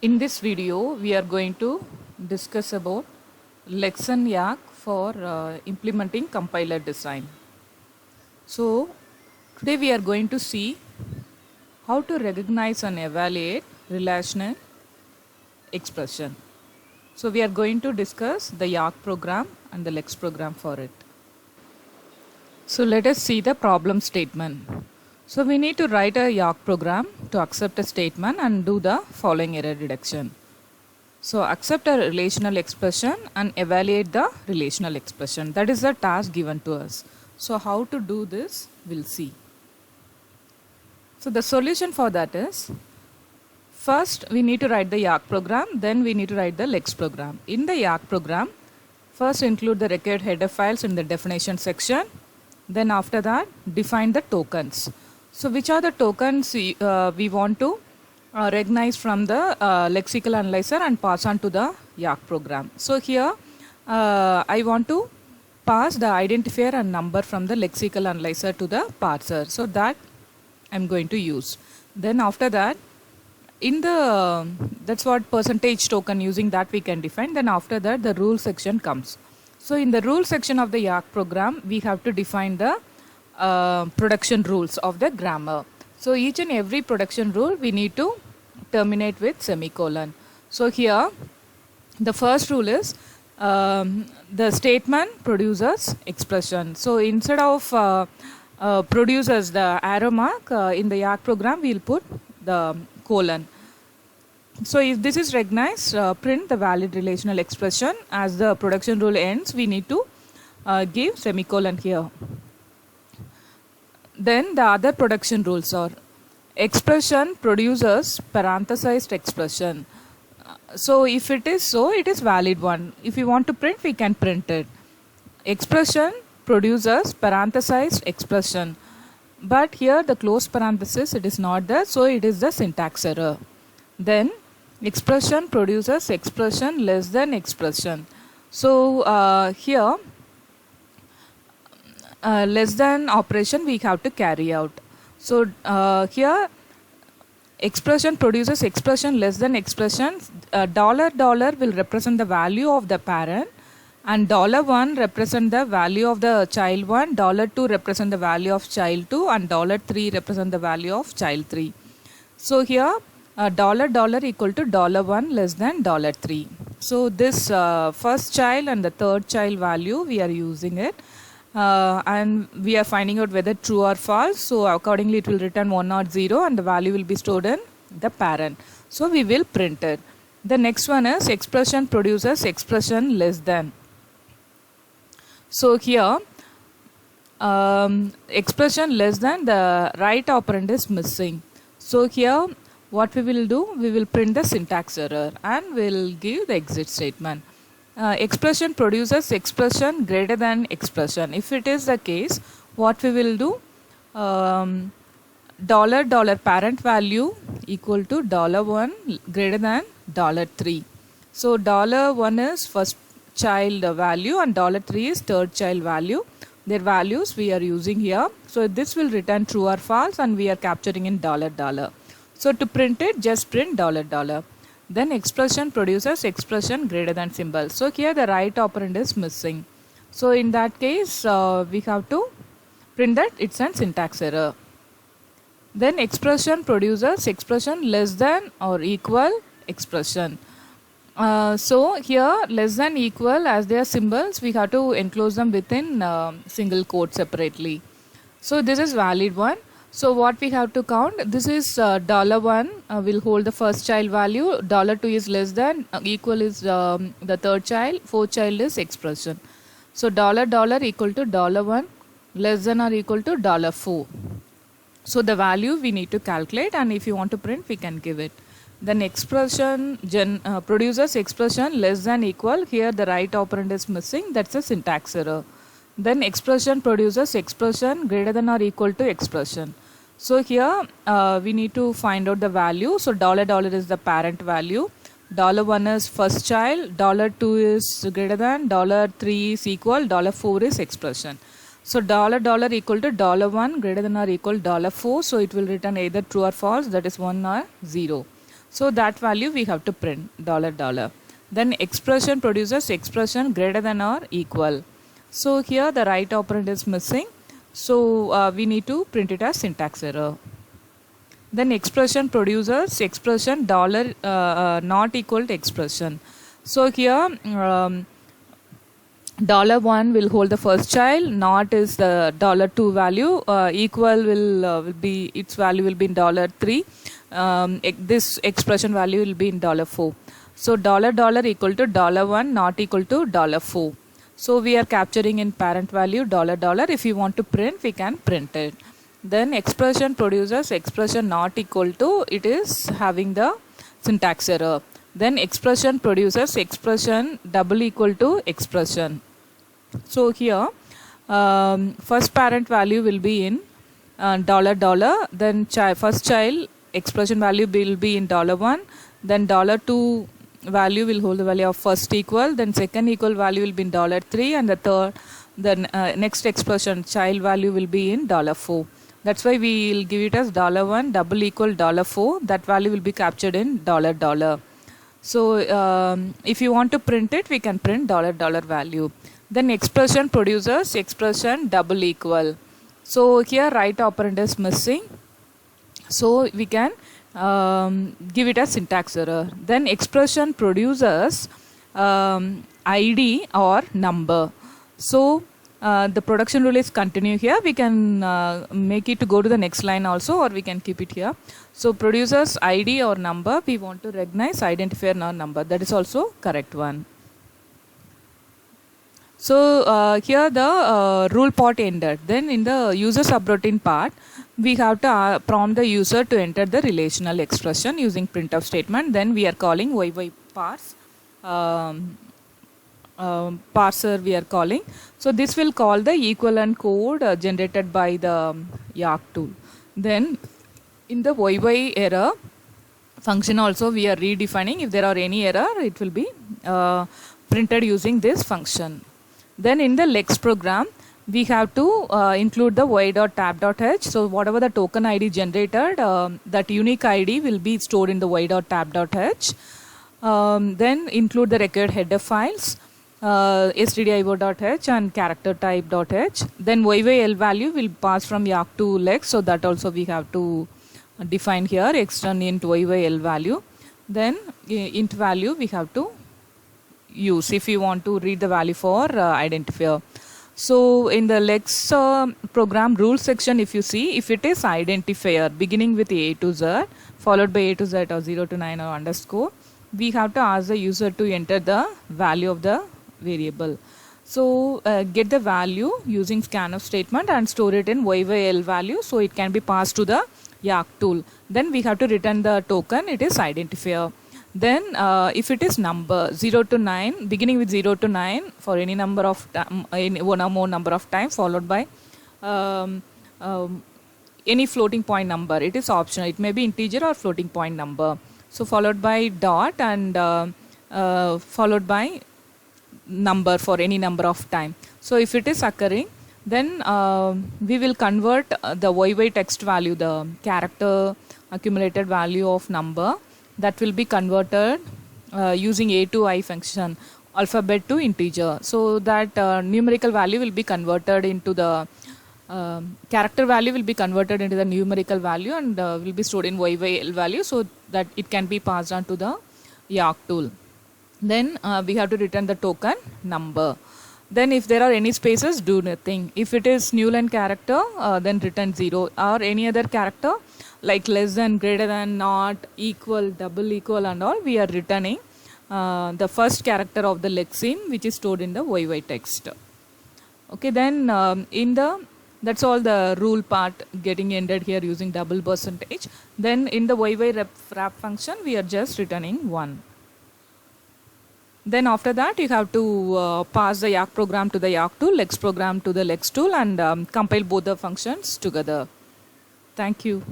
In this video, we are going to discuss about Lexan Yak for implementing compiler design. So, today we are going to see how to recognize and evaluate relational expression. So, we are going to discuss the Yak program and the Lex program for it. So, let us see the problem statement. So we need to write a Yak program to accept a statement and do the following error detection. So accept a relational expression and evaluate the relational expression. That is the task given to us. So how to do this, we'll see. So the solution for that is, first we need to write the Yak program, then we need to write the Lex program. In the Yak program, first include the required header files in the definition section. Then after that, define the tokens. So which are the tokens we want to recognize from the lexical analyzer and pass on to the Yak program. So here I want to pass the identifier and number from the lexical analyzer to the parser. So that I'm going to use. Then after that, in the that's what percentage token, using that we can define. Then after that, the rule section comes. So in the rule section of the Yak program, we have to define the production rules of the grammar. So each and every production rule we need to terminate with semicolon. So here the first rule is the statement produces expression. So instead of produces the arrow mark in the Yak program, we will put the colon. So if this is recognized, print the valid relational expression. As the production rule ends, we need to give semicolon here. Then the other production rules are expression produces parenthesized expression. So if it is so, it is valid one. If we want to print, we can print it. Expression produces parenthesized expression. But here the close parenthesis, it is not there, so it is the syntax error. Then expression produces expression less than expression. So here less than operation we have to carry out. So here expression produces expression less than expression. $$ will represent the value of the parent, and $1 represent the value of the child 1, $2 represent the value of child 2, and $3 represent the value of child 3. So here $$ equal to $1 less than $3. So this first child and the third child value we are using it. And we are finding out whether true or false. So accordingly it will return 1 or 0, and the value will be stored in the parent. So we will print it. The next one is expression produces expression less than. So here expression less than, the right operand is missing. So here what we will do, we will print the syntax error and we'll give the exit statement. Expression produces expression greater than expression. If it is the case, what we will do, $$ parent value equal to $1 greater than $3. So $1 is first child value and $3 is third child value. Their values we are using here. So this will return true or false, and we are capturing in $. So to print it, just print $. Then expression produces expression greater than symbol. So here the right operand is missing. So in that case, we have to print that it's a syntax error. Then expression produces expression less than or equal expression. So here less than, equal, as they are symbols, we have to enclose them within single quote separately. So this is valid one. So what we have to count, this is $1 will hold the first child value, $2 is less than, equal is the third child, fourth child is expression. So $, equal to $1 less than or equal to $4. So the value we need to calculate, and if you want to print, we can give it. Then expression produces expression less than equal, here the right operand is missing, that's a syntax error. Then expression produces expression greater than or equal to expression. So here we need to find out the value. So $$ is the parent value, $1 is first child, $2 is greater than, $3 is equal, $4 is expression. So $$ equal to $1 greater than or equal $4. So it will return either true or false, that is 1 or 0. So that value we have to print $. Then expression produces expression greater than or equal. So here the right operand is missing. So we need to print it as syntax error. Then expression produces expression not equal to expression. So here $1 will hold the first child, not is the $2 value, equal will be, its value will be in $3. This expression value will be in $4. So $, equal to $1 not equal to $4. So we are capturing in parent value $. If you want to print, we can print it. Then expression produces expression not equal to, it is having the syntax error. Then expression produces expression double equal to expression. So here first parent value will be in $. Then first child expression value will be in $1. Then $2 value will hold the value of first equal. Then second equal value will be in $3, and the third, the next expression child value will be in $4. That's why we will give it as $1 double equal $4. That value will be captured in $. So if you want to print it, we can print $. Value. Then expression produces expression double equal. So here right operand is missing. So we can give it as syntax error. Then expression produces ID or number. So the production rule is continue here. We can make it to go to the next line also, or we can keep it here. So produces ID or number. We want to recognize identifier or number. That is also correct one. So here the rule part ended. Then in the user subroutine part, we have to prompt the user to enter the relational expression using printf statement. Then we are calling parse. Parser we are calling. So this will call the equivalent code generated by the Yacc tool. Then in the error function also we are redefining. If there are any error, it will be printed using this function. Then in the lex program, we have to include the y.tab.h. So whatever the token ID generated, that unique ID will be stored in the y.tab.h. Then include the required header files, stdio.h and character type.h. Then YYL value will pass from Yacc to lex. So that also we have to define here, extern int YYL value. Then int value we have to use if you want to read the value for identifier. So in the lex program rule section, if you see, if it is identifier beginning with A to Z followed by A to Z or 0 to 9 or underscore, we have to ask the user to enter the value of the variable. So get the value using scanf statement and store it in YYL value, so it can be passed to the Yacc tool. Then we have to return the token, it is identifier. Then if it is number 0 to 9, beginning with 0 to 9 for any number of one or more number of time, followed by any floating point number. It is optional, it may be integer or floating point number. So followed by dot and followed by number for any number of time. So if it is occurring, then we will convert the YY text value, the character accumulated value of number, that will be converted using A to I function, alphabet to integer. So that numerical value will be converted into the character value will be converted into the numerical value and will be stored in YYL value, so that it can be passed on to the Yacc tool. Then we have to return the token number. Then if there are any spaces, do nothing. If it is new line character, then return 0, or any other character like less than, greater than, not, equal, double equal and all, we are returning the first character of the lexeme which is stored in the YY text. Okay, then that's all the rule part getting ended here using double percentage. Then in the YY wrap function, we are just returning 1. Then after that, you have to pass the Yacc program to the Yacc tool, lex program to the lex tool, and compile both the functions together. Thank you.